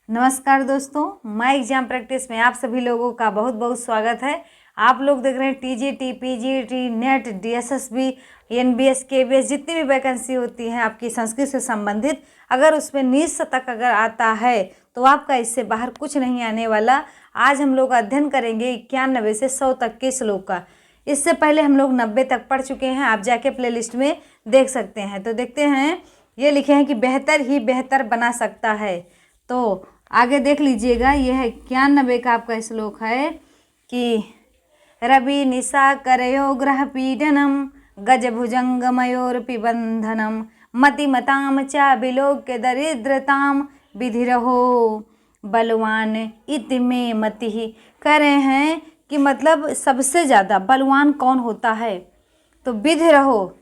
नमस्कार दोस्तों, my exam practice में आप सभी लोगों का बहुत बहुत स्वागत है। आप लोग देख रहे हैं TGT, PGT, net, DSSB, NBS, KBS, जितनी भी वैकेंसी होती है आपकी संस्कृत से संबंधित, अगर उसमें 19 तक अगर आता है तो आपका इससे बाहर कुछ नहीं आने वाला। आज हम लोग अध्ययन करेंगे 91 से 100 तक के श्लोक का। इससे पहले हम लोग 90 तक पढ़ चुके हैं, आप जाके प्ले लिस्ट में देख सकते हैं। तो देखते हैं, ये लिखे हैं कि बेहतर ही बेहतर बना सकता है। तो आगे देख लीजिएगा, यह 91 का आपका श्लोक है कि रवि निशा करयो ग्रह पीडनम गज भुजंग मयोरपि बंधनम मतिमताम चा विलोक्य दरिद्रताम विधिरहो बलवान इति में मति। कह रहे हैं कि मतलब सबसे ज़्यादा बलवान कौन होता है, तो विधि रहो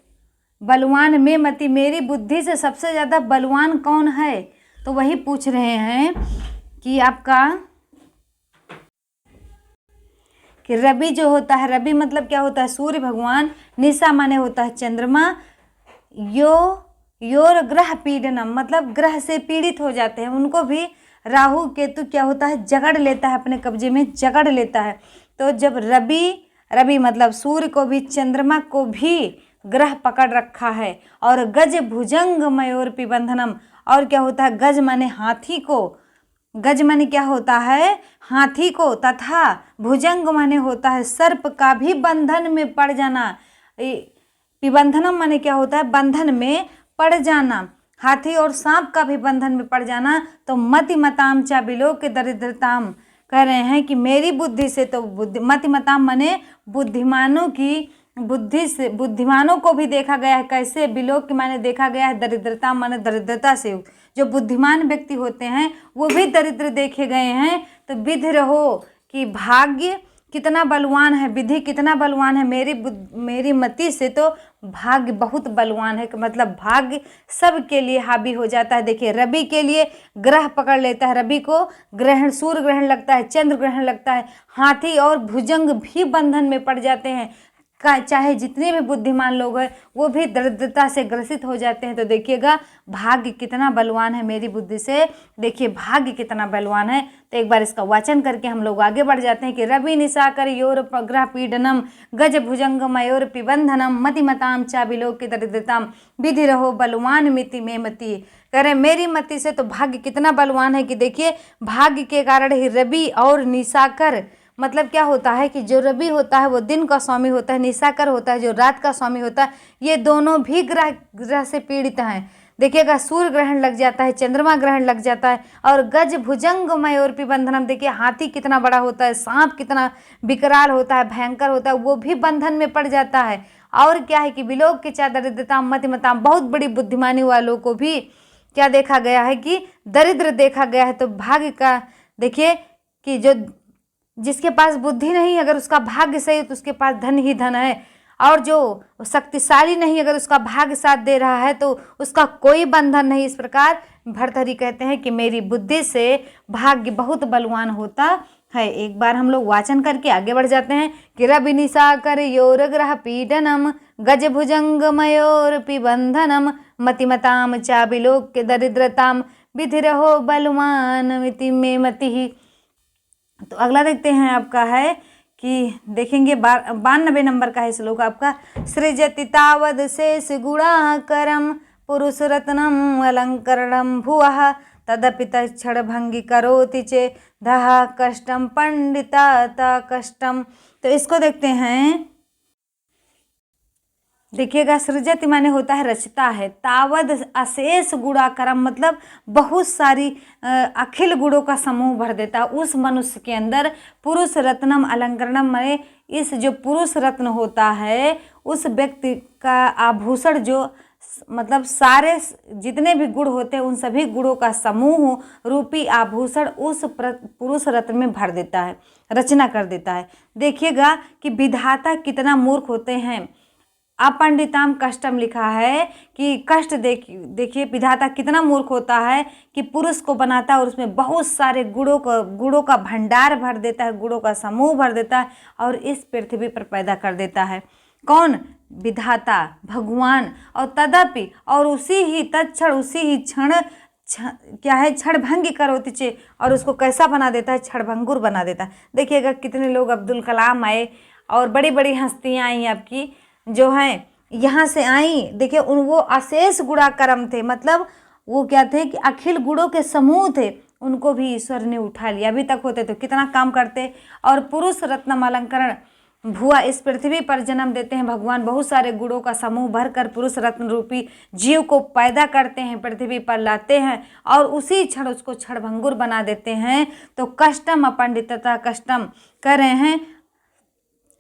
बलवान में मति, मेरी बुद्धि से सबसे ज़्यादा बलवान कौन है। तो वही पूछ रहे हैं कि आपका कि रवि जो होता है, रवि मतलब क्या होता है, सूर्य भगवान, निशा माने होता है चंद्रमा, योर ग्रह पीडनम मतलब ग्रह से पीड़ित हो जाते हैं, उनको भी राहु केतु क्या होता है, जकड़ लेता है, अपने कब्जे में जकड़ लेता है। तो जब रवि मतलब सूर्य को भी चंद्रमा को भी ग्रह पकड़ रखा है, और गज भुजंग मयूर पिबंधनम, और क्या होता है, गज माने हाथी को, गज माने क्या होता है, हाथी को, तथा भुजंग माने होता है सर्प का भी बंधन में पड़ जाना। पिबंधनम माने क्या होता है, बंधन में पड़ जाना, हाथी और सांप का भी बंधन में पड़ जाना। तो मति मताम चा बिलो के दरिद्रताम, कह रहे हैं कि मेरी बुद्धि से, तो मति मताम माने बुद्धिमानों की बुद्धि से, बुद्धिमानों को भी देखा गया है कैसे, बिलोक के माने देखा गया है, दरिद्रता माने दरिद्रता से, जो बुद्धिमान व्यक्ति होते हैं वो भी दरिद्र देखे गए हैं। तो विधि रहो कि भाग्य कितना बलवान है, विधि कितना बलवान है, मेरी मति से तो भाग्य बहुत बलवान है, मतलब भाग्य सबके लिए हावी हो जाता है। देखिए, रवि के लिए ग्रह पकड़ लेता है, रवि को ग्रहण, सूर्य ग्रहण लगता है, चंद्र ग्रहण लगता है, हाथी और भुजंग भी बंधन में पड़ जाते हैं। चाहे जितने भी बुद्धिमान लोग हैं वो भी दरिद्रता से ग्रसित हो जाते हैं। तो देखिएगा भाग्य कितना बलवान है मेरी बुद्धि से, देखिए भाग्य कितना बलवान है। तो एक बार इसका वाचन करके हम लोग आगे बढ़ जाते हैं कि रवि निशाकर योर ग्रह पीडनम गज भुजंग मयोर पिबंधनम मतिमताम चा विलोक दरिद्रताम विधि रहो बलवान मिति में मति। कह रहे मेरी मति से तो भाग्य कितना बलवान है कि देखिए भाग्य के कारण ही रवि और निशाकर, मतलब क्या होता है कि जो रवि होता है वो दिन का स्वामी होता है, निशाकर होता है जो रात का स्वामी होता है, ये दोनों भी ग्रह से पीड़ित हैं। देखिएगा सूर्य ग्रहण लग जाता है, चंद्रमा ग्रहण लग जाता है, और गज भुजंग मयूर पिबंधनम, देखिए हाथी कितना बड़ा होता है, सांप कितना विकराल होता है, भयंकर होता है, वो भी बंधन में पड़ जाता है। और क्या है कि विलोक के चा दरिद्रताम मतिमताम, बहुत बड़ी बुद्धिमानी वालों को भी क्या देखा गया है कि दरिद्र देखा गया है। तो भाग्य का देखिए कि जो जिसके पास बुद्धि नहीं, अगर उसका भाग्य सही तो उसके पास धन ही धन है, और जो शक्तिशाली नहीं, अगर उसका भाग्य साथ दे रहा है तो उसका कोई बंधन नहीं। इस प्रकार भर्तृहरि कहते हैं कि मेरी बुद्धि से भाग्य बहुत बलवान होता है। एक बार हम लोग वाचन करके आगे बढ़ जाते हैं कि रवि निशाकर योर ग्रह पीडनम गज भुजंग मयोर पिबंधनम मतिमताम चा विलोक दरिद्रताम विधि रहो बलवान मिति में मति। तो अगला देखते हैं, आपका है कि देखेंगे 92 नंबर का है श्लोक आपका, सृजति तावद शेष गुणाकरम पुरुष रत्नम अलंकरणम भुवः तदपि तक्षण भंगी करोति चे दहा कष्टम पंडिता कष्टम। तो इसको देखते हैं, देखिएगा सृजति माने होता है रचता है, तावद अशेष गुणाकरम मतलब बहुत सारी अखिल गुणों का समूह भर देता है उस मनुष्य के अंदर। पुरुष रत्नम अलंकरणम माने इस जो पुरुष रत्न होता है उस व्यक्ति का आभूषण, जो मतलब सारे जितने भी गुण होते हैं उन सभी गुणों का समूह रूपी आभूषण उस पुरुष रत्न में भर देता है, रचना कर देता है। देखिएगा कि विधाता कितना मूर्ख होते हैं, अपंडिताम कष्टम लिखा है कि कष्ट देखिए विधाता कितना मूर्ख होता है कि पुरुष को बनाता है और उसमें बहुत सारे गुणों का भंडार भर देता है, गुणों का समूह भर देता है, और इस पृथ्वी पर पैदा कर देता है। कौन? विधाता भगवान। और तदपि और उसी ही तत्क्षण उसी ही क्षण क्या है, क्षणभंगी करोति चे, और उसको कैसा बना देता है, क्षणभंगुर बना देता है। देखिएगा कितने लोग, अब्दुल कलाम आए और बड़ी बड़ी हस्तियाँ आई आपकी जो हैं यहाँ से आई। देखिए वो अशेष गुणा कर्म थे, मतलब वो क्या थे कि अखिल गुणों के समूह थे, उनको भी ईश्वर ने उठा लिया। अभी तक होते तो कितना काम करते। और पुरुष रत्नम अलंकरण भुआ, इस पृथ्वी पर जन्म देते हैं भगवान, बहुत सारे गुणों का समूह भरकर पुरुष रत्न रूपी जीव को पैदा करते हैं, पृथ्वी पर लाते हैं और उसी क्षण उसको क्षणभंगुर बना देते हैं। तो कष्टम अपंडितता कष्टम कह रहे हैं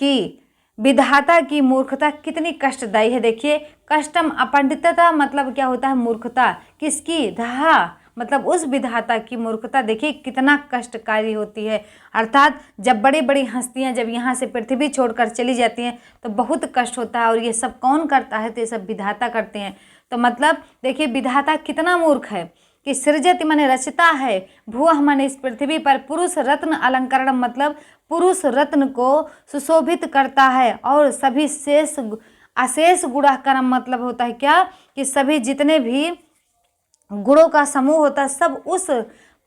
कि विधाता की मूर्खता कितनी कष्टदायी है। देखिए कष्टम अपंडितता मतलब क्या होता है, मूर्खता। किसकी, धा मतलब उस विधाता की मूर्खता देखिए कितना कष्टकारी होती है। अर्थात जब बड़ी बड़ी हस्तियां जब यहाँ से पृथ्वी छोड़कर चली जाती हैं तो बहुत कष्ट होता है। और ये सब कौन करता है, तो ये सब विधाता करते हैं। तो मतलब देखिए विधाता कितना मूर्ख है कि सृजति माने रचता है, भुवः माने इस पृथ्वी पर, पुरुष रत्न अलंकरण मतलब पुरुष रत्न को सुशोभित करता है, और सभी शेष अशेष गुणा कर्म मतलब होता है क्या, कि सभी जितने भी गुणों का समूह होता है सब उस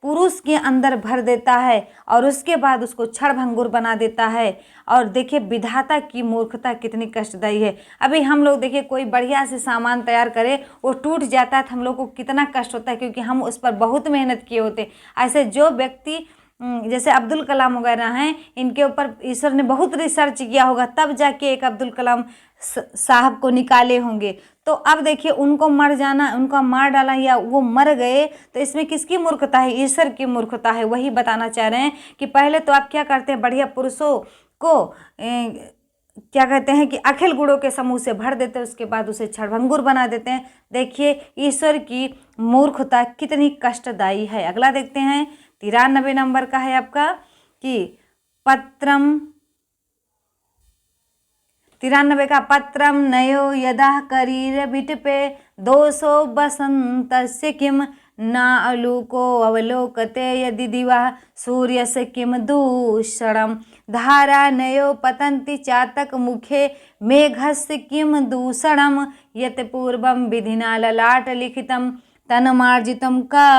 पुरुष के अंदर भर देता है और उसके बाद उसको क्षणभंगुर बना देता है। और देखिए विधाता की मूर्खता कितनी कष्टदायी है। अभी हम लोग देखिए कोई बढ़िया से सामान तैयार करे, वो टूट जाता है तो हम लोग को कितना कष्ट होता है, क्योंकि हम उस पर बहुत मेहनत किए होते। ऐसे जो व्यक्ति जैसे अब्दुल कलाम वगैरह हैं, इनके ऊपर ईश्वर ने बहुत रिसर्च किया होगा, तब जाके एक अब्दुल कलाम साहब को निकाले होंगे। तो अब देखिए उनको मर जाना, उनका मार डाला या वो मर गए, तो इसमें किसकी मूर्खता है, ईश्वर की मूर्खता है। वही बताना चाह रहे हैं कि पहले तो आप क्या करते हैं, बढ़िया पुरुषों को क्या कहते हैं कि अखिल गुणों के समूह से भर देते हैं, उसके बाद उसे क्षणभंगुर बना देते हैं। देखिए ईश्वर की मूर्खता कितनी कष्टदायी है। अगला देखते हैं 93 नंबर का है आपका कि पत्रम, 93 का पत्रम नयो यदा करीर विटपे दोषो बसंतस्य किम न आलोको अवलोकते यदि दिवा सूर्यस्य किम दूषणम धारा नयो पतन्ति चातक मुखे मेघस्य किम दूषणम यत पूर्वम विधिना ललाट लिखितम तन्मार्जितम का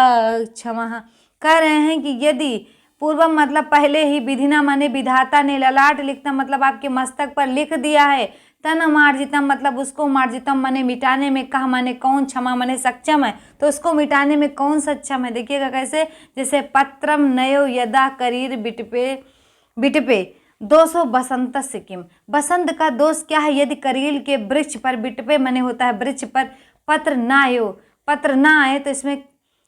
क्षमः। कह रहे हैं कि यदि पूर्वम मतलब पहले ही, विधिना माने विधाता ने, ललाट लिखता मतलब आपके मस्तक पर लिख दिया है, तन मार्जितम मतलब उसको, मार्जितम माने मिटाने में, कहा माने कौन, क्षमा माने सक्षम है, तो उसको मिटाने में कौन सक्षम है। देखिएगा कैसे, जैसे पत्रम नयो यदा करीर बिटपे, बिटपे दोषो बसंत सिक्किम, बसंत का दोष क्या है, यदि करील के वृक्ष पर, बिटपे माने होता है वृक्ष पर, पत्र ना आयो, पत्र ना आए तो इसमें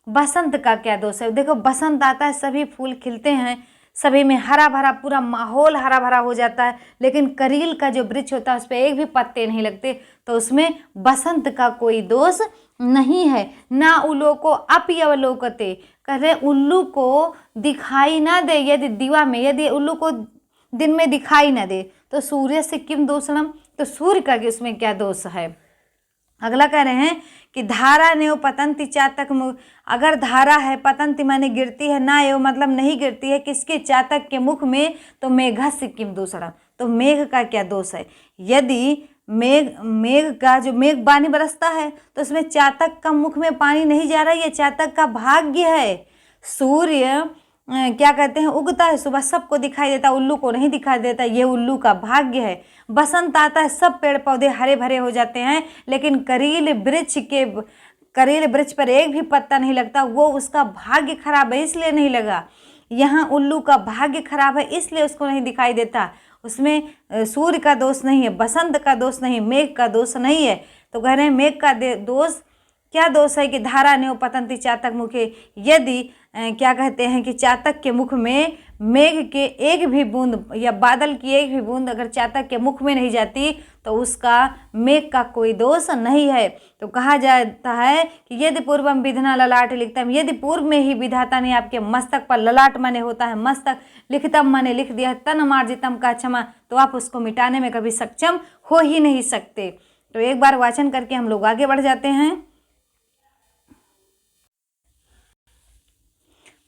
बसंत का क्या दोष है। देखो बसंत आता है, सभी फूल खिलते हैं, सभी में हरा भरा, पूरा माहौल हरा भरा हो जाता है, लेकिन करील का जो वृक्ष होता है उस पर एक भी पत्ते नहीं लगते, तो उसमें बसंत का कोई दोष नहीं है। ना उल्लू को अपयवलोकते, कह रहे उल्लू को दिखाई ना दे, यदि दीवा में, यदि उल्लू को दिन में दिखाई ना दे तो सूर्य से किम दोषणम, तो सूर्य का उसमें क्या दोष है। अगला कह रहे हैं कि धारा ने पतंति चातक मुख, अगर धारा है, पतंति माने गिरती है, ना एव मतलब नहीं गिरती है, किसके, चातक के मुख में, तो मेघस्य किम दूषणम, तो मेघ का क्या दोष है। यदि मेघ का जो मेघ पानी बरसता है तो उसमें चातक का मुख में पानी नहीं जा रहा है, ये चातक का भाग्य है। सूर्य क्या कहते हैं, उगता है सुबह, सबको दिखाई देता, उल्लू को नहीं दिखाई देता, ये उल्लू का भाग्य है। बसंत आता है, सब पेड़ पौधे हरे भरे हो जाते हैं, लेकिन करील वृक्ष पर एक भी पत्ता नहीं लगता, वो उसका भाग्य खराब है इसलिए नहीं लगा। यहाँ उल्लू का भाग्य खराब है इसलिए उसको नहीं दिखाई देता। उसमें सूर्य का दोष नहीं है, बसंत का दोष नहीं, मेघ का दोष नहीं है। तो कह रहे हैं मेघ का दोष क्या दोष है कि धारा ने पतंती चातक मुखे, यदि क्या कहते हैं कि चातक के मुख में मेघ के एक भी बूंद या बादल की एक भी बूंद अगर चातक के मुख में नहीं जाती तो उसका मेघ का कोई दोष नहीं है। तो कहा जाता है कि यदि पूर्वम विधना ललाट लिखतम, यदि पूर्व में ही विधाता ने आपके मस्तक पर, ललाट माने होता है मस्तक, लिखतम माने लिख दिया, तन मार्जितम का क्षमा, तो आप उसको मिटाने में कभी सक्षम हो ही नहीं सकते। तो एक बार वाचन करके हम लोग आगे बढ़ जाते हैं।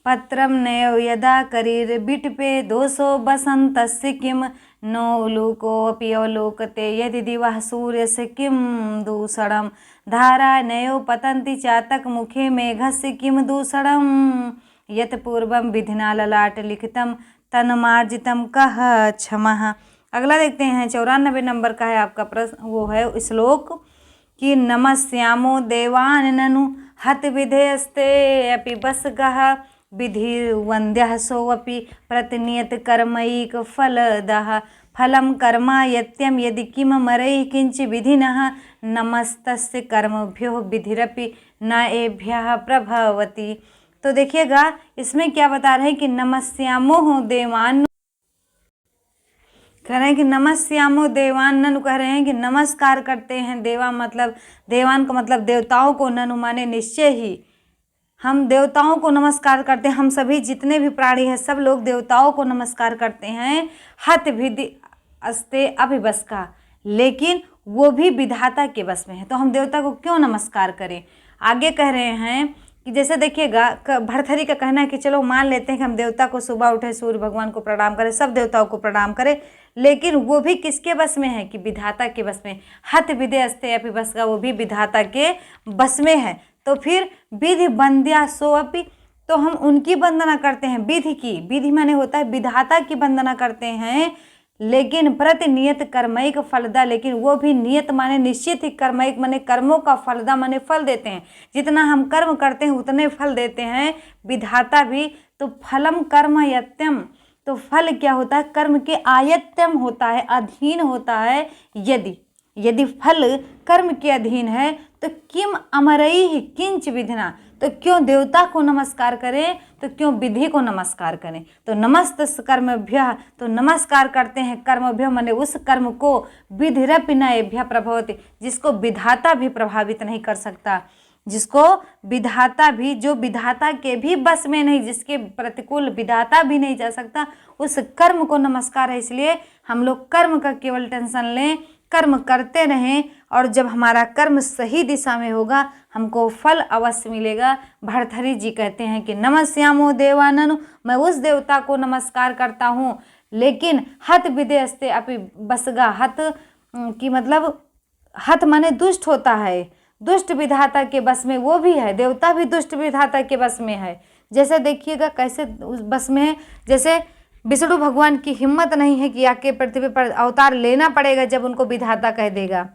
पत्रम नयो यदा करीर बिटपे दोषो बसंतस्य किम नो लूकोऽपि अवलोकते यदि दिवः सूर्यस्य किं दूषणं धारानयो पतन्ति चातक मुखे मेघस्य किं दूषणं यत् पूर्वं विधिना ललाट लिखितं तन्मार्जितं कः क्षमः। अगला देखते हैं 94 नंबर का है आपका प्रश्न, वो है श्लोक कि नमस्यामो देवान् ननु हत विधेयस्ते अपि बसगः विधिर्वन्द्यः सोऽपि प्रतिनियत कर्मैक फलदः फलं कर्मायत्यं यदि किममरैः किंच विधिनः नमस्तस्य कर्मभ्यो विधिरपि न एभ्यः प्रभवति। तो देखिएगा इसमें क्या बता रहे हैं कि नमस्यामो देवान्, कह रहे हैं कि नमस्यामो देवान, ननु कह रहे हैं कि नमस्कार करते हैं। देवा मतलब देवान का मतलब देवताओं को, ननु माने निश्चय ही हम देवताओं को नमस्कार करते हैं। हम सभी जितने भी प्राणी हैं सब लोग देवताओं को नमस्कार करते हैं। हत विधि अस्ते अभिबस का, लेकिन वो भी विधाता के बस में है, तो हम देवता को क्यों नमस्कार करें। आगे कह रहे हैं कि जैसे देखिएगा भरथरी का कहना है कि चलो मान लेते हैं कि हम देवता को सुबह उठे सूर्य भगवान को प्रणाम करें, सब देवताओं को प्रणाम करें, लेकिन वो भी किसके बस में है कि विधाता के बस में। हत विधे अस्ते अपि बस का, वो भी विधाता के बस में है। तो फिर विधि वंद्या सो अपि, तो हम उनकी वंदना करते हैं, विधि की, विधि माने होता है विधाता की वंदना करते हैं, लेकिन प्रतिनियत कर्मैक फलदा, लेकिन वो भी नियत माने निश्चित ही, कर्मैक माने कर्मों का, फलदा माने फल देते हैं। जितना हम कर्म करते हैं उतने फल देते हैं विधाता भी। तो फलम कर्म यत्यम, तो फल क्या होता है, कर्म के आयत्यम होता है, अधीन होता है। यदि फल कर्म के अधीन है तो किम अमरई किंच विधिना, तो क्यों देवता को नमस्कार करें, तो क्यों विधि को नमस्कार करें। तो नमस्त कर्मभ्य, तो नमस्कार करते हैं कर्मभ्य माने उस कर्म को, विधिरपि न एभ्य प्रभवति, जिसको विधाता भी प्रभावित नहीं कर सकता, जिसको विधाता भी, जो विधाता के भी बस में नहीं, जिसके प्रतिकूल विधाता भी नहीं जा सकता, उस कर्म को नमस्कार है। इसलिए हम लोग कर्म का केवल टेंशन लें, कर्म करते रहें, और जब हमारा कर्म सही दिशा में होगा हमको फल अवश्य मिलेगा। भरथरी जी कहते हैं कि नमस्यामो देवाननु, मैं उस देवता को नमस्कार करता हूँ, लेकिन हत विधेयस्ते अपि बसगा, हत की मतलब हत माने दुष्ट होता है, दुष्ट विधाता के बस में वो भी है, देवता भी दुष्ट विधाता के बस में है। जैसे देखिएगा कैसे उस बस में है, जैसे विष्णु भगवान की हिम्मत नहीं है कि आके पृथ्वी पर अवतार लेना पड़ेगा जब उनको विधाता कह देगा।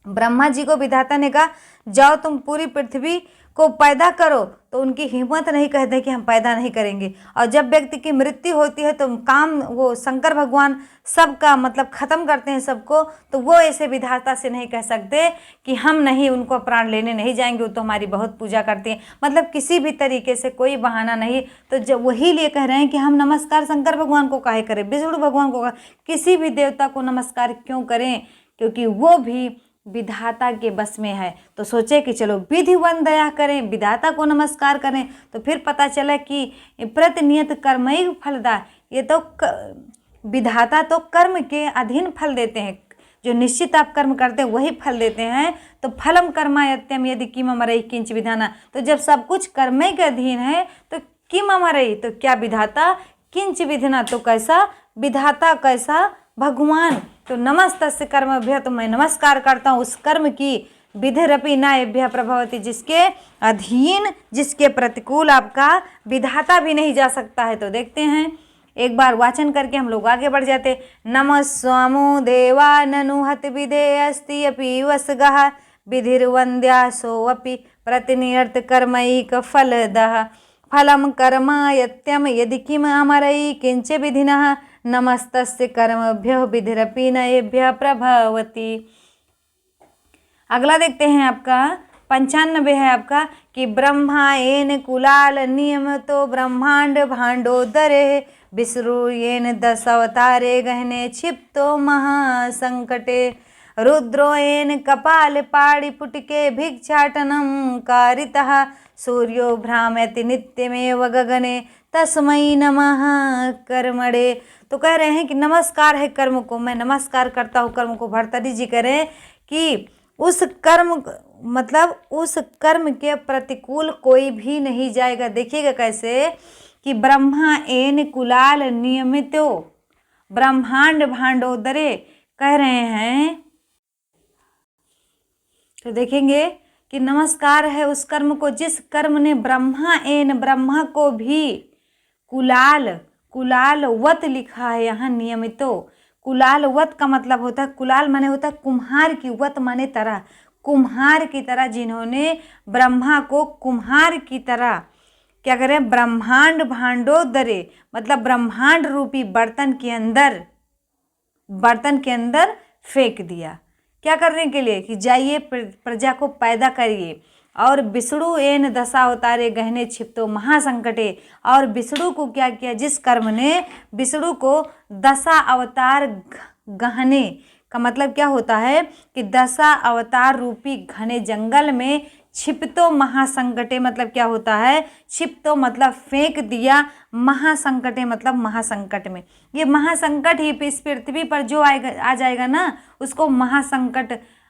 ब्रह्मा जी को विधाता ने कहा जाओ तुम पूरी पृथ्वी को पैदा करो, तो उनकी हिम्मत नहीं कहते कि हम पैदा नहीं करेंगे। और जब व्यक्ति की मृत्यु होती है तो काम वो शंकर भगवान सबका मतलब ख़त्म करते हैं सबको, तो वो ऐसे विधाता से नहीं कह सकते कि हम नहीं उनको प्राण लेने नहीं जाएंगे, वो तो हमारी बहुत पूजा करते हैं, मतलब किसी भी तरीके से कोई बहाना नहीं। तो जब वही लिए कह रहे हैं कि हम नमस्कार शंकर भगवान को काहे करें, विष्णु भगवान को, किसी भी देवता को नमस्कार क्यों करें, क्योंकि वो भी विधाता के बस में है। तो सोचे कि चलो विधि वंदया करें, विधाता को नमस्कार करें, तो फिर पता चला कि प्रतिनियत कर्मैक फलदा, ये तो विधाता तो कर्म के अधीन फल देते हैं, जो निश्चित आप कर्म करते हैं वही फल देते हैं। तो फलम कर्मायत्यम यदि किम अमरई किंच विधाना, तो जब सब कुछ कर्म के अधीन है तो किम अमरई, तो क्या विधाता, किंच विधिना, तो कैसा विधाता, कैसा भगवान। तो नमस्तस्य कर्मभ्य, तो मैं नमस्कार करता हूँ उस कर्म की, विधिरपि न एभ्य प्रभवति, जिसके अधीन, जिसके प्रतिकूल आपका विधाता भी नहीं जा सकता है। तो देखते हैं एक बार वाचन करके हम लोग आगे बढ़ जाते। नमस्वामो देवा ननुहत विधे अस्ति अपि वसगः विधिर्वन्द्या सोऽपि प्रतिनियत कर्मैक फलदः फलं कर्मायत्यम यदि किम अमरई किंच विधिनः नमस्तस्य कर्मभ्यो विधिरपि न एभ्य प्रभवति। अगला देखते हैं आपका 95 है आपका कि ब्रह्मा येन कुलाल नियमतो ब्रह्मांड भांडोदरे विश्रुयेन 10 अवतारे गहने क्षिप्तो महासंकटे रुद्रो येन कपाल पाणिपुटके भिक्षाटनं कारितः सूर्यो भ्राम्यति नित्यमेव गगने तस्मै नमः कर्मणे। तो कह रहे हैं कि नमस्कार है कर्म को, मैं नमस्कार करता हूँ कर्म को। भरतरी जी कह रहे हैं कि उस कर्म मतलब उस कर्म के प्रतिकूल कोई भी नहीं जाएगा। देखिएगा कैसे कि ब्रह्मा एन कुलाल नियमितो, ब्रह्मांड भांडोदरे कह रहे हैं। तो देखेंगे कि नमस्कार है उस कर्म को जिस कर्म ने ब्रह्मा को भी कुलाल वत लिखा है यहाँ नियमितो। कुलाल वत का मतलब होता है, कुलाल माने होता है कुम्हार की, वत माने तरह, कुम्हार की तरह, जिन्होंने ब्रह्मा को कुम्हार की तरह क्या करें, ब्रह्मांड भांडोदरे मतलब ब्रह्मांड रूपी बर्तन के अंदर फेंक दिया। क्या करने के लिए कि जाइए प्रजा को पैदा करिए। और विष्णु एन दशा अवतारे गहने छिपतो महासंकटे, और विष्णु को क्या किया, जिस कर्म ने विष्णु को दशा अवतार गहने का मतलब क्या होता है कि दशा अवतार रूपी घने जंगल में छिपतो महासंकटे मतलब क्या होता है, छिपतो मतलब फेंक दिया, महासंकटे मतलब महासंकट में। ये महासंकट ही इस पृथ्वी पर जो आ जाएगा ना उसको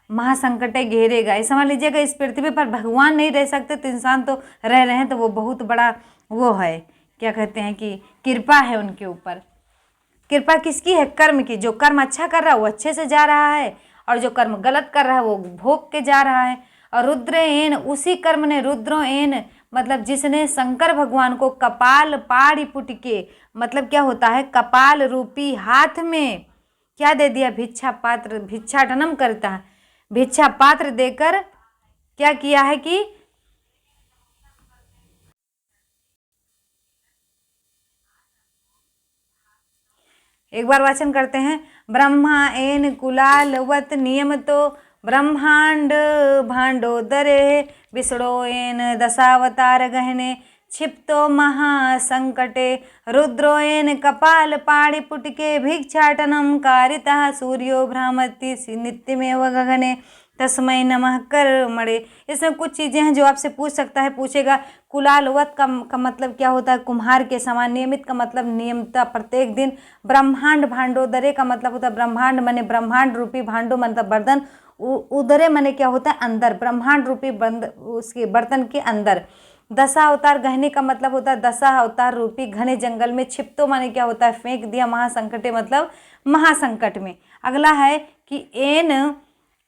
महासंकटे घेरेगा। ये समझ लीजिएगा, इस पृथ्वी पर भगवान नहीं रह सकते तो इंसान तो रह रहे हैं, तो वो बहुत बड़ा वो है, क्या कहते हैं कि कृपा है उनके ऊपर। कृपा किसकी है, कर्म की। जो कर्म अच्छा कर रहा है वो अच्छे से जा रहा है, और जो कर्म गलत कर रहा है वो भोग के जा रहा है। और रुद्र एन, उसी कर्म ने, रुद्रो एन मतलब जिसने शंकर भगवान को कपाल पाड़ी पुट के मतलब क्या होता है, कपाल रूपी हाथ में क्या दे दिया, भिक्षा पात्र, भिक्षाटनम करता है, भिक्षा पात्र देकर क्या किया है कि एक बार वाचन करते हैं। ब्रह्मा एन कुलालवत नियमतो ब्रह्मांड भांडोदरे विष्णो एन दशावतार गहने क्षिप्तो महासंकटे रुद्रो एन कपाल पाड़ी पुटके भिक्षाटनम कारितः सूर्यो भ्रामति नित्यमेव गगने तस्मै नमः कर्मणे। इसमें कुछ चीज़ें हैं जो आपसे पूछ सकता है, पूछेगा। कुलालवत का मतलब क्या होता है, कुम्हार के समान। नियमित का मतलब नियमता, प्रत्येक दिन। ब्रह्मांड भांडोदरे का मतलब होता है ब्रह्मांड माने ब्रह्मांड रूपी, भांडो मतलब बर्तन, उदरे माने क्या होता है अंदर, ब्रह्मांड रूपी उसके बर्तन के अंदर। दशा अवतार गहने का मतलब होता है दशा अवतार रूपी घने जंगल में। छिपतो माने क्या होता है फेंक दिया, महासंकटे मतलब महासंकट में। अगला है कि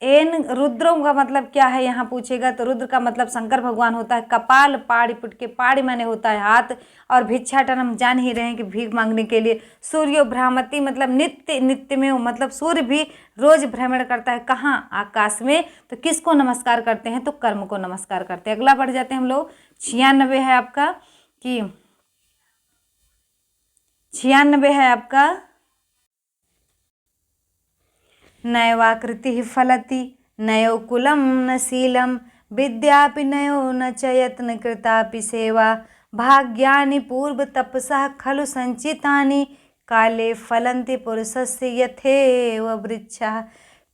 एन रुद्रों का मतलब क्या है यहाँ पूछेगा, तो रुद्र का मतलब शंकर भगवान होता है। कपाल पाड़ी पुटके, पाड़ी माने होता है हाथ, और भिक्षाटन हम जान ही रहे हैं कि भीख मांगने के लिए। सूर्यो भ्रामति मतलब नित्य में मतलब सूर्य भी रोज भ्रमण करता है, कहाँ, आकाश में। तो किसको नमस्कार करते हैं, तो कर्म को नमस्कार करते हैं। अगला बढ़ जाते हैं हम लोग। 96 है आपका कि 96 है आपका, नैवाकृति फलति नयो कुलम न शीलम विद्यापि नयो न च यत्न कृतापि सेवा भाग्यानि पूर्व तपसा खलु संचितानि काले फलन्ति पुरुषस्य यथेव वृक्षः।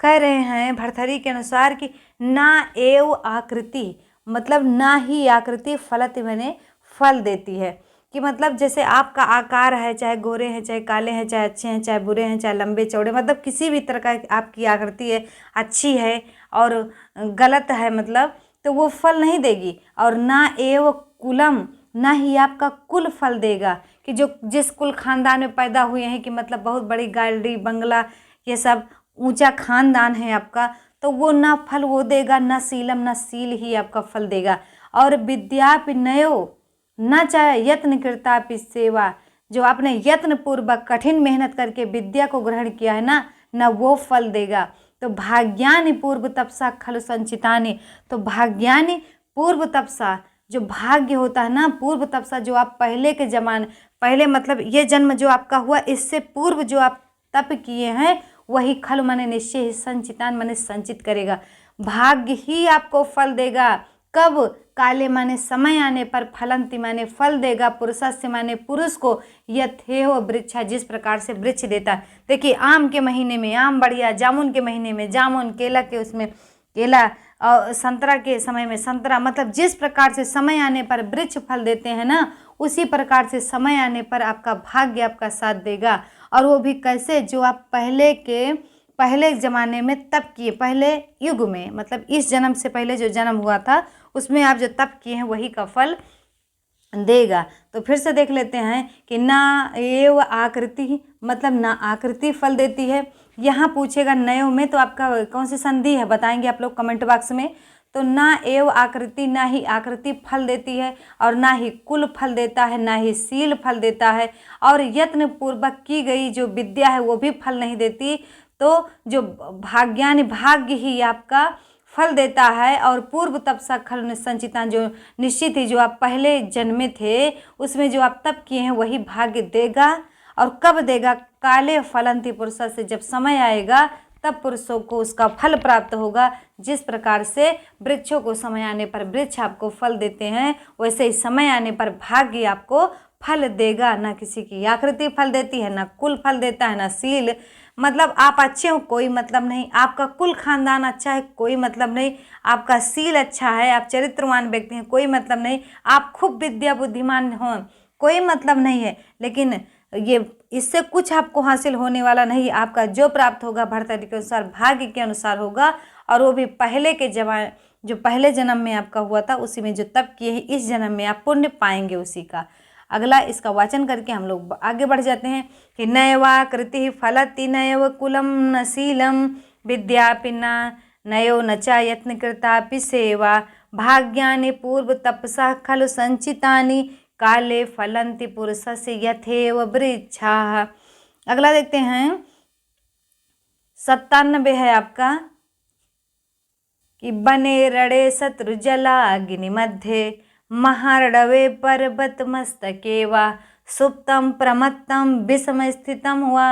कह रहे हैं भरथरी के अनुसार कि ना एव आकृति मतलब ना ही आकृति फलति मैंने फल देती है, कि मतलब जैसे आपका आकार है, चाहे गोरे हैं, चाहे काले हैं, चाहे अच्छे हैं, चाहे बुरे हैं, चाहे लंबे चौड़े, मतलब किसी भी तरह का आपकी आकृति है, अच्छी है और गलत है मतलब, तो वो फल नहीं देगी। और ना एव कुलम, ना ही आपका कुल फल देगा, कि जो जिस कुल खानदान में पैदा हुए हैं, कि मतलब बहुत बड़ी गाड़ी बंगला ये सब ऊंचा खानदान है आपका, तो वो ना फल वो देगा, ना शीलम, ना शील ही आपका फल देगा। और विद्यापि नयो न चाहे यत्न कृतापि सेवा, जो आपने यत्न पूर्वक कठिन मेहनत करके विद्या को ग्रहण किया है ना, न वो फल देगा। तो भाग्यानि पूर्व तपसा खलु संचितानि, तो भाग्यानि पूर्व तपसा, जो भाग्य होता है ना, पूर्व तपसा जो आप पहले के जमाने, पहले मतलब ये जन्म जो आपका हुआ इससे पूर्व जो आप तप किए हैं वही खल माने निश्चय ही, संचितान माने संचित करेगा। भाग्य ही आपको फल देगा। कब, काले माने समय आने पर, फलंति माने फल देगा, पुरुषस्य माने पुरुष को, यथेव वृक्षा जिस प्रकार से वृक्ष देता है। देखिए आम के महीने में आम बढ़िया, जामुन के महीने में जामुन, केला के उसमें केला, और संतरा के समय में संतरा, मतलब जिस प्रकार से समय आने पर वृक्ष फल देते हैं ना, उसी प्रकार से समय आने पर आपका भाग्य आपका साथ देगा। और वो भी कैसे, जो आप पहले ज़माने में तप किए, पहले युग में, मतलब इस जन्म से पहले जो जन्म हुआ था उसमें आप जो तप किए हैं वही का फल देगा। तो फिर से देख लेते हैं कि ना एव आकृति मतलब ना आकृति फल देती है। यहाँ पूछेगा नयो में तो आपका कौन सी संधि है बताएंगे आप लोग कमेंट बॉक्स में। तो ना एव आकृति, ना ही आकृति फल देती है और ना ही कुल फल देता है, ना ही शील फल देता है, और यत्न पूर्वक की गई जो विद्या है वो भी फल नहीं देती। तो जो भाग्यानि भाग्य ही आपका फल देता है, और पूर्व तपसा खल संचिता जो निश्चित ही जो आप पहले जन्मे थे उसमें जो आप तप किए हैं वही भाग्य देगा। और कब देगा? काले फलंती पुरुष से, जब समय आएगा तब पुरुषों को उसका फल प्राप्त होगा। जिस प्रकार से वृक्षों को समय आने पर वृक्ष आपको फल देते हैं, वैसे ही समय आने पर भाग्य आपको फल देगा। ना किसी की आकृति फल देती है, ना कुल फल देता है, ना शील। मतलब आप अच्छे हो कोई मतलब नहीं, आपका कुल खानदान अच्छा है कोई मतलब नहीं, आपका शील अच्छा है, आप चरित्रवान व्यक्ति हैं कोई मतलब नहीं, आप खूब विद्या बुद्धिमान हो कोई मतलब नहीं है। लेकिन ये इससे कुछ आपको हासिल होने वाला नहीं। आपका जो प्राप्त होगा भरतरी के अनुसार, भाग्य के अनुसार होगा, और वो भी पहले के जो पहले जन्म में आपका हुआ था उसी में जो तप किए हैं, इस जन्म में आप पुण्य पाएंगे उसी का। अगला इसका वाचन करके हम लोग आगे बढ़ जाते हैं कि नयवा कृति फलति नयव कुलम न शीलम विद्यापि नयो न च यत्न कृतापि सेवा भाग्यानि पूर्व तपसा खलु संचितानि काले फलंति पुरुषस्य यथेव वृक्षाः। अगला देखते हैं 97 है आपका कि बने रड़े शत्रु जला अग्नि मध्य महारडवे पर्वत मस्तके वा सुप्तम प्रमत्तम विषम स्थितम वा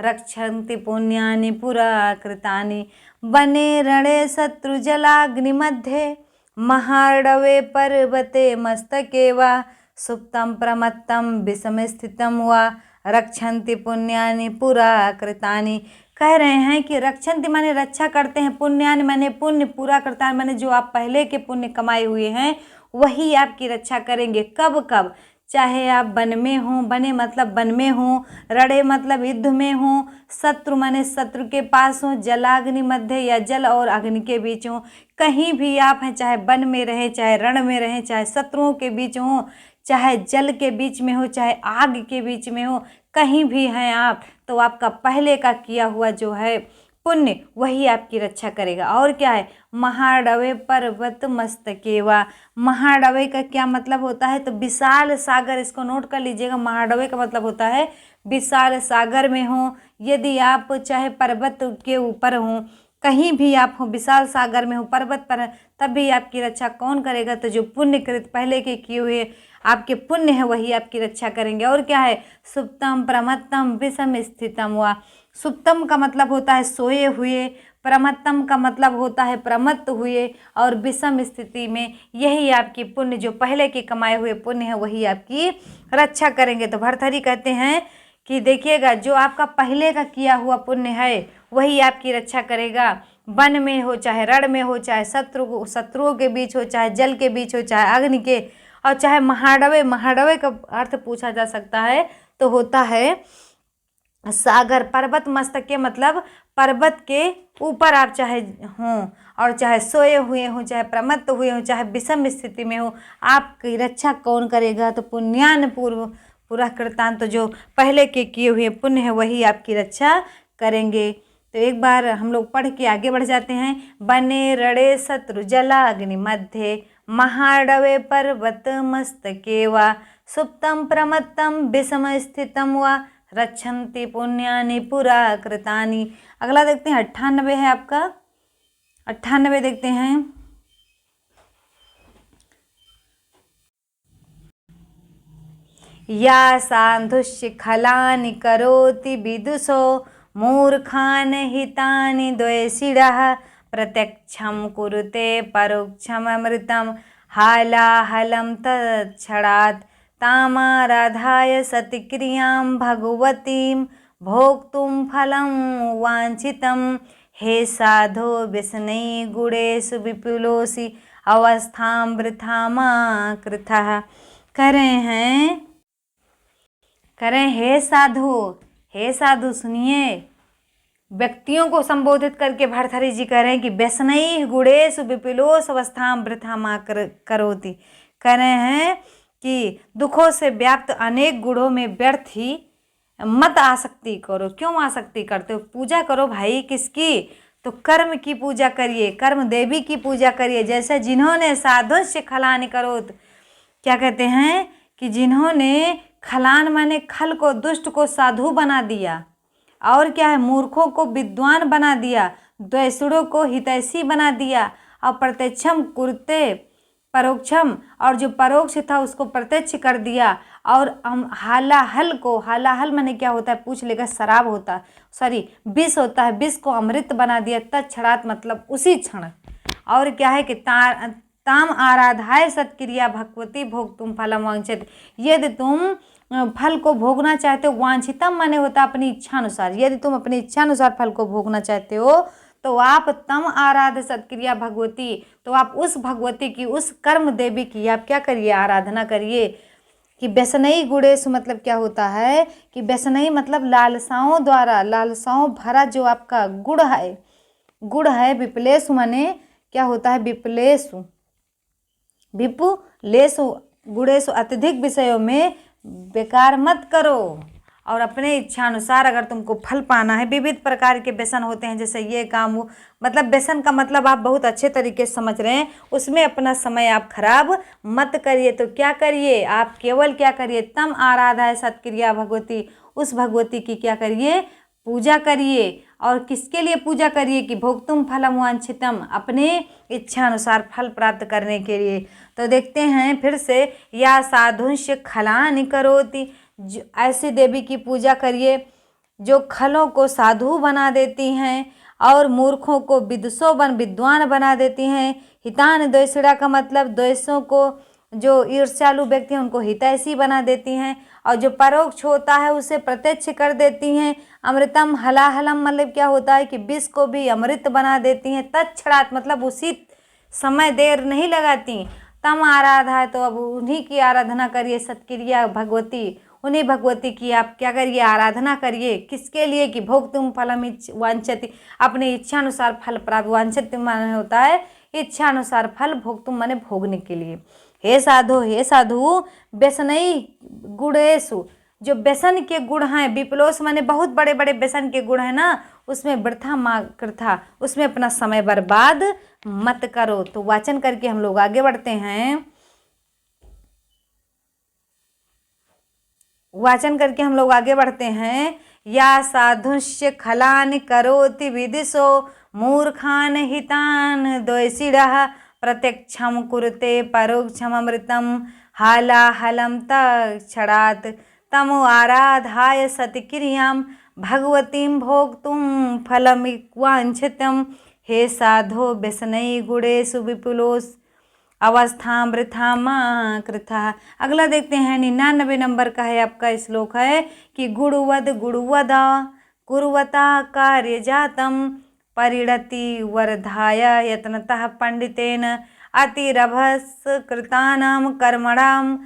रक्षन्ति पुण्यानि पुरा कृतानि। बने रणे शत्रु जलाग्नि मध्ये महारडवे पर्वते मस्तके वा सुप्तम प्रमत्तम विषम स्थितम वा रक्षन्ति पुण्यानि पुरा कृतानि। कह रहे हैं कि रक्षन्ति माने रक्षा करते हैं, पुण्यानि माने पुण्य, पूरा करता है माने जो आप पहले के पुण्य कमाए हुए हैं वही आपकी रक्षा करेंगे। कब कब? चाहे आप वन में हों, बने मतलब वन में हों, रड़े मतलब युद्ध में हों, शत्रु माने शत्रु के पास हों, जलाग्नि मध्य या जल और अग्नि के बीच हों, कहीं भी आप हैं, चाहे वन में रहें, चाहे रण में रहें, चाहे शत्रुओं के बीच हों, चाहे जल के बीच में हो, चाहे आग के बीच में हो, कहीं भी हैं आप, तो आपका पहले का किया हुआ जो है पुण्य वही आपकी रक्षा करेगा। और क्या है? महाडवे पर्वत मस्तकेवा। महाडवे का क्या मतलब होता है? तो विशाल सागर, इसको नोट कर लीजिएगा। महाडवे का मतलब होता है विशाल सागर में हो, यदि आप चाहे पर्वत के ऊपर हो, कहीं भी आप हो, विशाल सागर में हो, पर्वत पर, तब भी आपकी रक्षा कौन करेगा? तो जो पुण्यकृत पहले के किए हुए आपके पुण्य है वही आपकी रक्षा करेंगे। और क्या है? सुप्तम प्रमत्तम विषम स्थितम हुआ। सुप्तम का मतलब होता है सोए हुए, प्रमत्तम का मतलब होता है प्रमत्त हुए, और विषम स्थिति में यही आपकी पुण्य, जो पहले के कमाए हुए पुण्य है वही आपकी रक्षा करेंगे। तो भर्तृहरि कहते हैं कि देखिएगा जो आपका पहले का किया हुआ पुण्य है वही आपकी रक्षा करेगा। वन में हो, चाहे रण में हो, चाहे शत्रुओं के बीच हो, चाहे जल के बीच हो, चाहे अग्नि के, और चाहे महाडवे। महाडवे का अर्थ पूछा जा सकता है तो होता है सागर। पर्वत मस्तक के मतलब पर्वत के ऊपर आप चाहे हों, और चाहे सोए हुए हों, चाहे प्रमत्त हुए हों, चाहे विषम स्थिति में हो, आपकी रक्षा कौन करेगा? तो पुण्यान पूर्व पूरा कृतान, तो जो पहले के किए हुए पुण्य है वही आपकी रक्षा करेंगे। तो एक बार हम लोग पढ़ के आगे बढ़ जाते हैं। बने रड़े शत्रु जला अग्नि मध्य महाडवे पर्वत मस्तके वा सुप्तम प्रमत्तम विषम स्थितम वा रक्षन्ति पुण्यानि पुरा कृतानि। अगला देखते हैं 98 है आपका। 98 देखते हैं। या साधुष्य खलानि करोति विदुषो मूर्खान् हितानि द्वेषिणः प्रत्यक्षं कुरुते परोक्षममृतं हालाहलं तच्छाड़ात् तामाराधाय सतिक्रियां भगवतीं भोक्तुं फलं वांछितं। हे साधो व्यसनै गुणेषु विपुलोऽसि अवस्थां वृथा मा कृतः। कह रहे हे साधु, हे साधु सुनिए। व्यक्तियों को संबोधित करके भर्तृहरि जी कह रहे हैं कि व्यसनै गुणेषु विपुलोस अवस्थां वृथा मा करोति। कह रहे हैं कि दुखों से व्याप्त अनेक गुणों में व्यर्थ ही मत आसक्ति करो। क्यों आसक्ति करते हो? पूजा करो भाई, किसकी? तो कर्म की पूजा करिए, कर्म देवी की पूजा करिए। जैसे जिन्होंने साधुष्य खलान करो, क्या कहते हैं कि जिन्होंने खलान माने खल को, दुष्ट को साधु बना दिया, और क्या है, मूर्खों को विद्वान बना दिया, द्वैसुरों को हितैषी बना दिया, और प्रत्यक्षम कुरते परोक्षम, और जो परोक्ष था उसको प्रत्यक्ष कर दिया, और हालाहल को, हालाहल माने क्या होता है पूछ लेगा, शराब होता है, सॉरी विष होता है, विष को अमृत बना दिया तत्क्षणात्, मतलब उसी क्षण। और क्या है कि ताम आराधाय सत्क्रिया भगवती भोग तुम फलम वांछित। यदि तुम फल को भोगना चाहते हो, वांछितम माने होता है अपनी इच्छानुसार, यदि तुम अपनी इच्छानुसार फल को भोगना चाहते हो तो आप तम आराध सत्क्रिया भगवती, तो आप उस भगवती की, उस कर्म देवी की आप क्या करिए, आराधना करिए। कि व्यसनई गुणेश मतलब क्या होता है कि व्यसनई मतलब लालसाओं द्वारा, लालसाओं भरा जो आपका गुण है, गुण है। विपलेशु माने क्या होता है, विपलेशु, विपुलेशु गुणेशु अत्यधिक विषयों में बेकार मत करो, और अपने इच्छानुसार अगर तुमको फल पाना है। विविध प्रकार के व्यसन होते हैं, जैसे ये काम वो, मतलब व्यसन का मतलब आप बहुत अच्छे तरीके से समझ रहे हैं, उसमें अपना समय आप खराब मत करिए। तो क्या करिए, आप केवल क्या करिए, तम आराधा सत्क्रिया भगवती, उस भगवती की क्या करिए, पूजा करिए। और किसके लिए पूजा करिए कि भोक्तुम फलम वांछितम, अपने इच्छानुसार फल प्राप्त करने के लिए। तो देखते हैं फिर से, या साधुष्य खलानि करोति, ऐसी देवी की पूजा करिए जो खलों को साधु बना देती हैं और मूर्खों को विद्वान बना देती हैं। हितान द्वेषिणा का मतलब द्वेषों को, जो ईर्ष्यालु व्यक्ति हैं उनको हितैषी बना देती हैं, और जो परोक्ष होता है उसे प्रत्यक्ष कर देती हैं। अमृतम हलाहलम मतलब क्या होता है कि विष को भी अमृत बना देती हैं। तत्क्षणात् मतलब उसी समय, देर नहीं लगाती। तम आराधा, तो अब उन्हीं की आराधना करिए, सत्क्रिया भगवती, उन्हीं भगवती की आप क्या करिए, आराधना करिए। किसके लिए कि भोक्तुम फलम वांछति, अपने इच्छानुसार फल प्राप्त, वांछति माने होता है इच्छानुसार फल, भोक्तुम माने भोगने के लिए। हे साधु, हे साधु व्यसनई गुणेशु, जो व्यसन के गुण हैं, विपलोस माने बहुत बड़े बड़े व्यसन के गुण हैं ना, उसमें वृथा कृथा, उसमें अपना समय बर्बाद मत करो। तो वाचन करके हम लोग आगे बढ़ते हैं, वाचन करके हम लोग आगे बढ़ते हैं। या साधुष्य खलान करोति विदिशो मूर्खान हितान द्वैषिणः प्रत्यक्षम कुरुते परोक्षम अमृतम हालाहलम तत्क्षणात् तम आराधाय सत्क्रियां भगवतीं भोक्तुं फलमिवांछितम्। हे साधो व्यसनई गुणेषु विपुलोस अवस्था वृथा माँ कृथा। अगला देखते हैं, 99 नंबर का है आपका श्लोक है कि गुणवद गुणवदा कुर्वता कार्य जातम परिणति वर्धाय यत्नतः पंडितेन अतिरभस कृतानाम कर्मणाम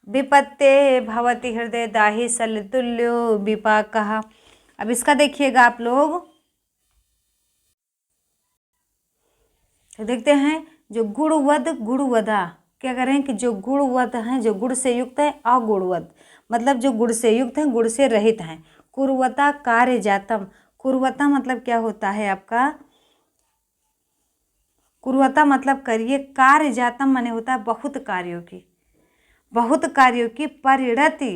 विपत्ते भवति हृदय दाहि सलतुल्यो विपाकः। अब इसका देखिएगा आप लोग, तो देखते हैं जो गुणवद गुणवदा, क्या करें कि जो गुणवद हैं, जो गुण से युक्त है, अगुणवद मतलब जो गुण से युक्त हैं, गुण से रहित हैं। कुर्वता कार्य जातम, कुर्वता मतलब क्या होता है आपका, कुर्वता मतलब करिए, कार्य जातम माने होता है बहुत कार्यों की, बहुत कार्यों की। परिणति,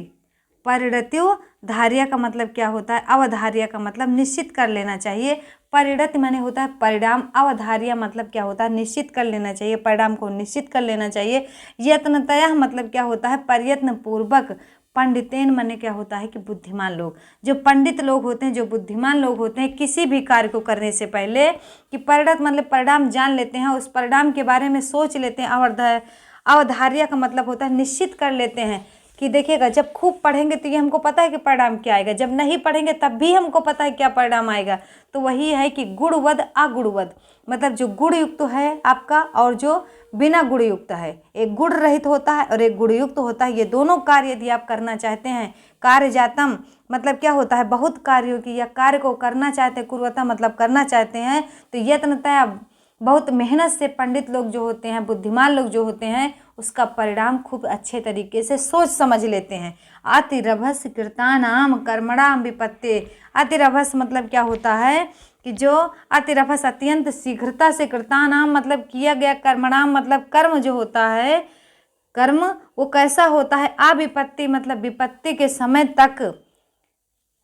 परिणतियो धार्य का मतलब क्या होता है, अवधार्य का मतलब निश्चित कर लेना चाहिए। परिणति माने होता है परिणाम, अवधार्य मतलब क्या होता है, निश्चित कर लेना चाहिए, परिणाम को निश्चित कर लेना चाहिए। यत्नतया मतलब क्या होता है, प्रयत्न पूर्वक। पंडितेन माने क्या होता है कि बुद्धिमान लोग, जो पंडित लोग होते हैं, जो बुद्धिमान लोग होते हैं, किसी भी कार्य को करने से पहले कि परिणत मतलब परिणाम जान लेते हैं, उस परिणाम के बारे में सोच लेते हैं। अवधार्य का मतलब होता है निश्चित कर लेते हैं कि देखिएगा, जब खूब पढ़ेंगे तो ये हमको पता है कि परिणाम क्या आएगा, जब नहीं पढ़ेंगे तब भी हमको पता है क्या परिणाम आएगा। तो वही है कि गुणवद अगुणवद, मतलब जो गुण युक्त है आपका और जो बिना गुण युक्त है, एक गुण रहित होता है और एक गुण युक्त होता है। ये दोनों कार्य यदि आप करना चाहते हैं, कार्य जातम मतलब क्या होता है, बहुत कार्यों की, या कार्य को करना चाहते हैं, कुर्वता मतलब करना चाहते हैं, तो यत्नतया बहुत मेहनत से पंडित लोग जो होते हैं, बुद्धिमान लोग जो होते हैं, उसका परिणाम खूब अच्छे तरीके से सोच समझ लेते हैं। अतिरभस कृतानाम कर्मणाम विपत्ति। अतिरभस मतलब क्या होता है कि जो अतिरभस अत्यंत शीघ्रता से कृतानाम मतलब किया गया, कर्मणाम मतलब कर्म जो होता है, कर्म वो कैसा होता है, अविपत्ति मतलब विपत्ति के समय तक,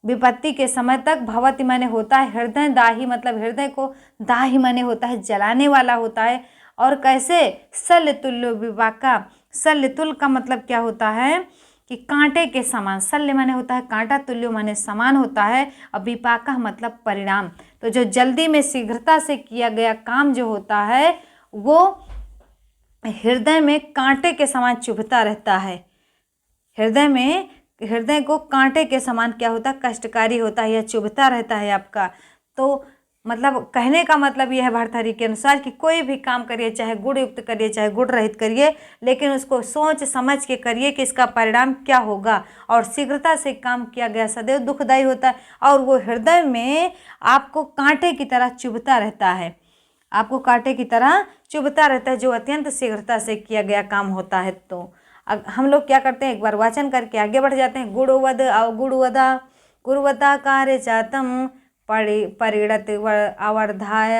विपत्ति के समय तक, भवति माने होता है हृदय, दाही मतलब हृदय को, दाही माने होता है जलाने वाला होता है। और कैसे, शल्य तुल्य विपाका। शल्य तुल्य का मतलब क्या होता है कि कांटे के समान, शल्य माने होता है कांटा, तुल्य माने समान होता है, और विपाका मतलब परिणाम। तो जो जल्दी में शीघ्रता से किया गया काम जो होता है वो हृदय में कांटे के समान चुभता रहता है। हृदय में, हृदय को कांटे के समान क्या होता है, कष्टकारी होता है या चुभता रहता है आपका। तो मतलब कहने का मतलब यह है भर्तृहरि के अनुसार कि कोई भी काम करिए, चाहे गुण युक्त करिए चाहे गुण रहित करिए, लेकिन उसको सोच समझ के करिए कि इसका परिणाम क्या होगा। और शीघ्रता से काम किया गया सदैव दुखदायी होता है, और वो हृदय में आपको कांटे की तरह चुभता रहता है, आपको कांटे की तरह चुभता रहता है जो अत्यंत शीघ्रता से किया गया काम होता है। तो हम लोग क्या करते हैं, एक बार वाचन करके आगे बढ़ जाते हैं। गुणवद अवगुणवदा गुरुवता कार्य चातम परिणत अवर्धाय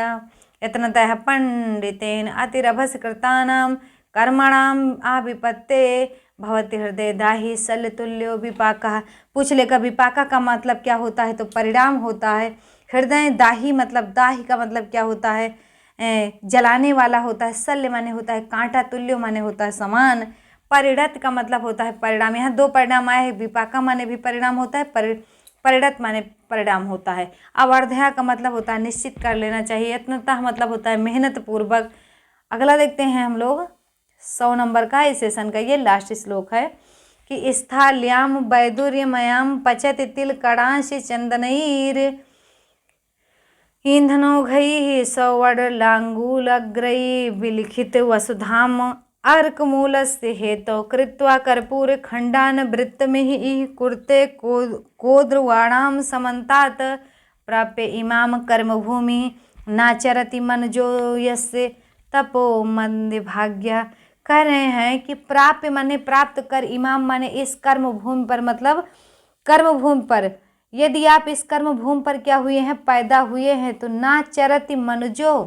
यत्नतः पंडितेन अतिरभस कृतानाम कर्मणाम आविपत्ते भवति हृदय दाही शल्यतुल्यो विपाका। पूछ लेगा विपाका का मतलब क्या होता है, तो परिणाम होता है। हृदय दाही मतलब, दाही का मतलब क्या होता है, जलाने वाला होता है। शल्य माने होता है कांटा, तुल्य माने होता है समान, परिणत का मतलब होता है परिणाम। यहाँ दो परिणाम आए हैं, विपाका माने भी परिणाम होता है, परिणत माने परिणाम होता है। अवर्धया का मतलब होता है निश्चित कर लेना चाहिए। यत्नतः मतलब होता है मेहनत पूर्वक। अगला देखते हैं हम लोग 100 नंबर का इस सेशन का ये लास्ट श्लोक है कि स्थाल्याम वैदुर्यमयाम पचति तिल कड़ांश चंदनैर ईंधनौघैः सौवर्णाङ्गुलग्रैः विलिखित वसुधाम अर्कमूलस्य हेतौ कृत्वा कर्पूरखण्डान् वृत्तमिहि कुरुते कोद्रवाणां समन्तात् प्राप्य इमां कर्मभूमिः नाचरति मनजो यस्य तपो मंदभाग्य। कह रहे हैं कि प्राप्य माने प्राप्त कर, इमाम माने इस कर्म भूमि पर, मतलब कर्म भूमि पर, यदि आप इस कर्म भूमि पर क्या हुए हैं, पैदा हुए हैं, तो ना चरति मनुजो,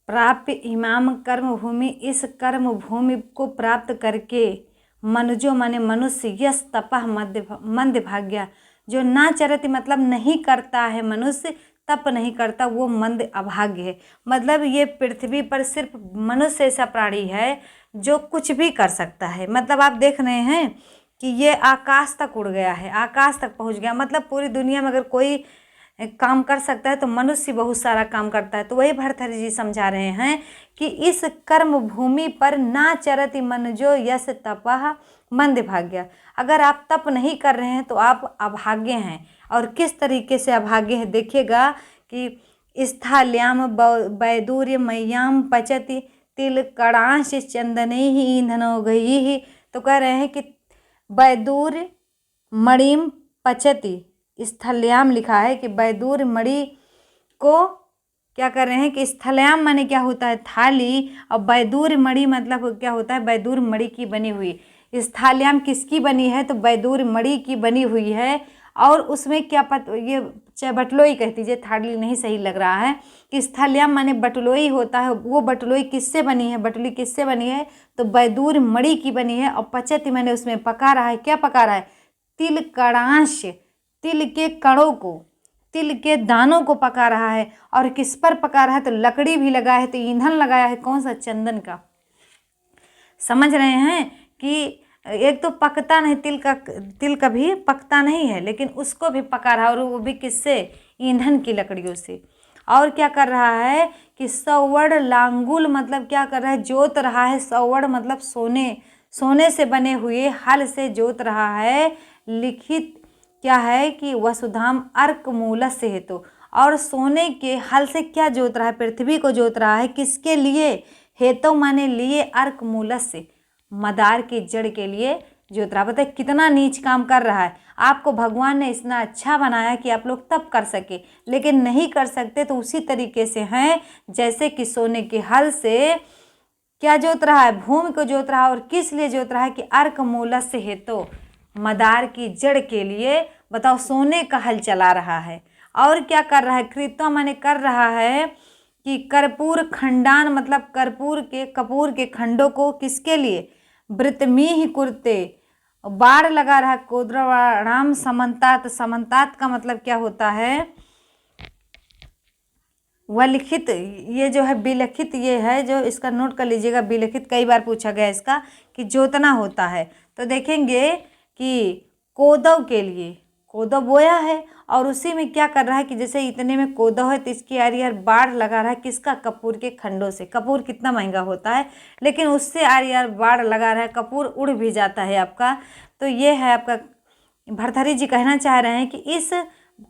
प्राप्य इमाम कर्म भूमि, इस कर्म भूमि को प्राप्त करके, मनुजो माने मनुष्य, यस तपह मंद भाग्य, जो ना चरति मतलब नहीं करता है, मनुष्य तप नहीं करता, वो मंद अभाग्य है। मतलब ये पृथ्वी पर सिर्फ मनुष्य ऐसा प्राणी है जो कुछ भी कर सकता है। मतलब आप देख रहे हैं कि ये आकाश तक उड़ गया है, आकाश तक पहुंच गया। मतलब पूरी दुनिया में अगर कोई काम कर सकता है तो मनुष्य बहुत सारा काम करता है। तो वही भर्तृहरि जी समझा रहे हैं कि इस कर्म भूमि पर ना चरति मनुजो यस तपः मंद भाग्य। अगर आप तप नहीं कर रहे हैं तो आप अभाग्य हैं। और किस तरीके से अभाग्य है देखिएगा कि स्थाल्याम वैदूर्यमय्याम पचति तिल कड़ांश चंदनैः ईंधनौघैः। तो कह रहे हैं कि वैदूर्य मणिम पचति, स्थल्याम लिखा है कि वैदूर्य मणि को क्या कर रहे हैं कि स्थल्याम माने क्या होता है थाली, और वैदूर्य मणि मतलब क्या होता है, वैदूर्य मणि की बनी हुई। स्थाल्याम किसकी बनी है, तो वैदूर्य मणि की बनी हुई है। और उसमें क्या ये चाहे बटलोई कह दीजिए, थाली नहीं सही लग रहा है, कि स्थल्याम माने बटलोई होता है। वो बटलोई किससे बनी है, बटली किससे बनी है, तो वैदूर्य मणि की बनी है। और पचति मैंने उसमें पका रहा है, क्या पका रहा है, तिल कड़ांश, तिल के कणों को, तिल के दानों को पका रहा है। और किस पर पका रहा है, तो लकड़ी भी लगाया है, तो ईंधन लगाया है, कौन सा, चंदन का। समझ रहे हैं कि एक तो पकता नहीं, तिल कभी पकता नहीं है, लेकिन उसको भी पका रहा है, और वो भी किससे, ईंधन की लकड़ियों से। और क्या कर रहा है कि सौवर्ण लांगुल मतलब क्या कर रहा है, जोत रहा है। सौवर्ण मतलब सोने, सोने से बने हुए हल से जोत रहा है। लिखित क्या है कि वसुधाम अर्क मूलस्य हेतु, और सोने के हल से क्या जोत रहा है, पृथ्वी को जोत रहा है। किसके लिए, हेतु माने लिए, अर्क मूलस्य मदार की जड़ के लिए जोत रहा है। बताइए कितना नीच काम कर रहा है। आपको भगवान ने इतना अच्छा बनाया कि आप लोग तब कर सके, लेकिन नहीं कर सकते। तो उसी तरीके से हैं जैसे कि सोने के हल से क्या जोत रहा है, भूमि को जोत रहा है। और किस लिए जोत रहा है कि अर्क मूलस्य हेतु, मदार की जड़ के लिए। बताओ सोने का हल चला रहा है। और क्या कर रहा है, कृत्वा माने कर रहा है कि कर्पूर खंडान मतलब कपूर के खंडों को किसके लिए, वृतमीह कुरते, बाढ़ लगा रहा है। कोद्रवाणाम समन्तात, समन्तात का मतलब क्या होता है, वलिखित, ये जो है विलिखित, ये है जो इसका नोट कर लीजिएगा। विलिखित कई बार पूछा गया इसका कि जोतना होता है। तो देखेंगे कि कोदव के लिए कोदव बोया है और उसी में क्या कर रहा है कि जैसे इतने में कोदव है तो इसकी आरी आर बाढ़ लगा रहा है किसका, कपूर के खंडों से। कपूर कितना महंगा होता है, लेकिन उससे आरी आर बाढ़ लगा रहा है, कपूर उड़ भी जाता है आपका। तो ये है आपका, भर्तृहरि जी कहना चाह रहे हैं कि इस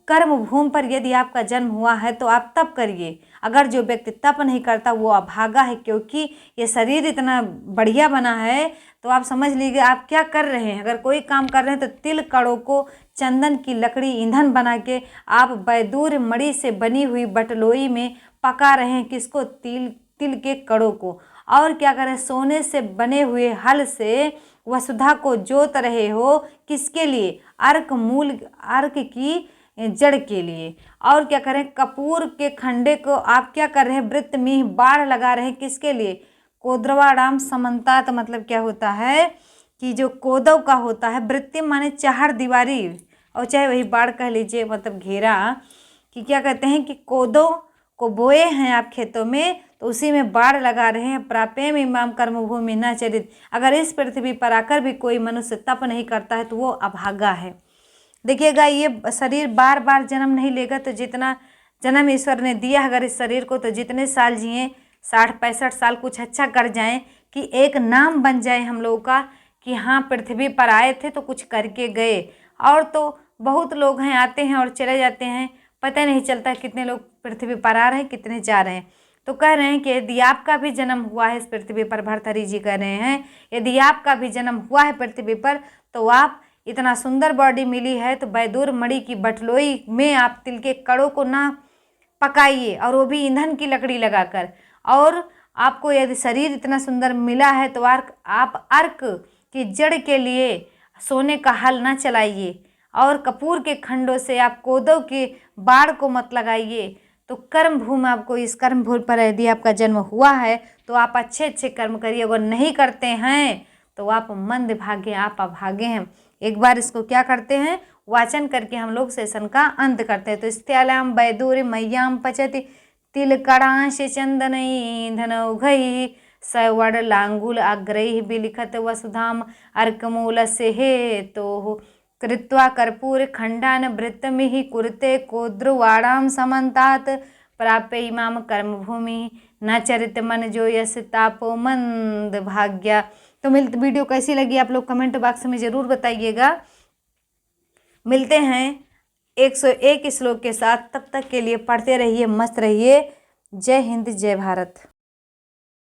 कर्म भूमि पर यदि आपका जन्म हुआ है तो आप तप करिए। अगर जो व्यक्ति तप नहीं करता वो अभागा है, क्योंकि ये शरीर इतना बढ़िया बना है। तो आप समझ लीजिए आप क्या कर रहे हैं। अगर कोई काम कर रहे हैं तो तिल कड़ों को चंदन की लकड़ी ईंधन बना के आप बैदूर मणि से बनी हुई बटलोई में पका रहे हैं। किसको, तिल के कड़ों को। और क्या करें, सोने से बने हुए हल से वसुधा को जोत रहे हो। किसके लिए, अर्क की जड़ के लिए। और क्या करें, कपूर के खंडे को आप क्या कर रहे हैं, वृत्त में बाढ़ लगा रहे हैं। किसके लिए, कोद्रवाणाम समन्तात मतलब क्या होता है कि जो कोदव का होता है, वृत्ति माने चार दीवारी, और चाहे वही बाढ़ कह लीजिए मतलब घेरा, कि क्या कहते हैं कि कोदव को बोए हैं आप खेतों में तो उसी में बाढ़ लगा रहे हैं। प्रापेम इमाम कर्मभूमि न चरित, अगर इस पृथ्वी पर आकर भी कोई मनुष्य तप नहीं करता है तो वो अभागा है। देखिएगा ये शरीर बार बार जन्म नहीं लेगा, तो जितना जन्म ईश्वर ने दिया अगर इस शरीर को, तो जितने साल जिए 60-65 साल कुछ अच्छा कर जाएं कि एक नाम बन जाए हम लोगों का कि हाँ पृथ्वी पर आए थे तो कुछ करके गए। और तो बहुत लोग हैं आते हैं और चले जाते हैं, पता नहीं चलता कितने लोग पृथ्वी पर आ रहे हैं कितने जा रहे हैं। तो कह रहे हैं कि यदि आपका भी जन्म हुआ है इस पृथ्वी पर, भर्तृहरि जी कह रहे हैं यदि आपका भी जन्म हुआ है पृथ्वी पर तो आप इतना सुंदर बॉडी मिली है तो बैदूर मणि की बटलोई में आप तिल के कड़ों को ना पकाइए, और वो भी ईंधन की लकड़ी लगाकर। और आपको यदि शरीर इतना सुंदर मिला है तो आप अर्क की जड़ के लिए सोने का हल ना चलाइए, और कपूर के खंडों से आप कोदव के बाढ़ को मत लगाइए। तो कर्म भूमि, आपको इस कर्म भूमि पर यदि आपका जन्म हुआ है तो आप अच्छे अच्छे कर्म करिए। अगर नहीं करते हैं तो आप मंद भागे, आप अभागे हैं। एक बार इसको क्या करते हैं, वाचन करके हम लोग सेशन का अंत करते हैं। तो स्थ्यालाम बैदूर मय्याम पचति तिलकड़ांश चंदन ईंधन उघई सवड़ लांगुल अग्रही बिलिखत वसुधाम अर्कमूल से हे तो कृत्वा कर्पूर खंडान वृत्तमिहि कुरुते कोद्रुवाणाम समन्तात प्राप्य इमाम कर्मभूमि न चरित मन जो यश तापो मंद भाग्या। तो वीडियो कैसी लगी आप लोग कमेंट बॉक्स में ज़रूर बताइएगा। मिलते हैं 101 श्लोक के साथ, तब तक के लिए पढ़ते रहिए, मस्त रहिए। जय हिंद, जय भारत।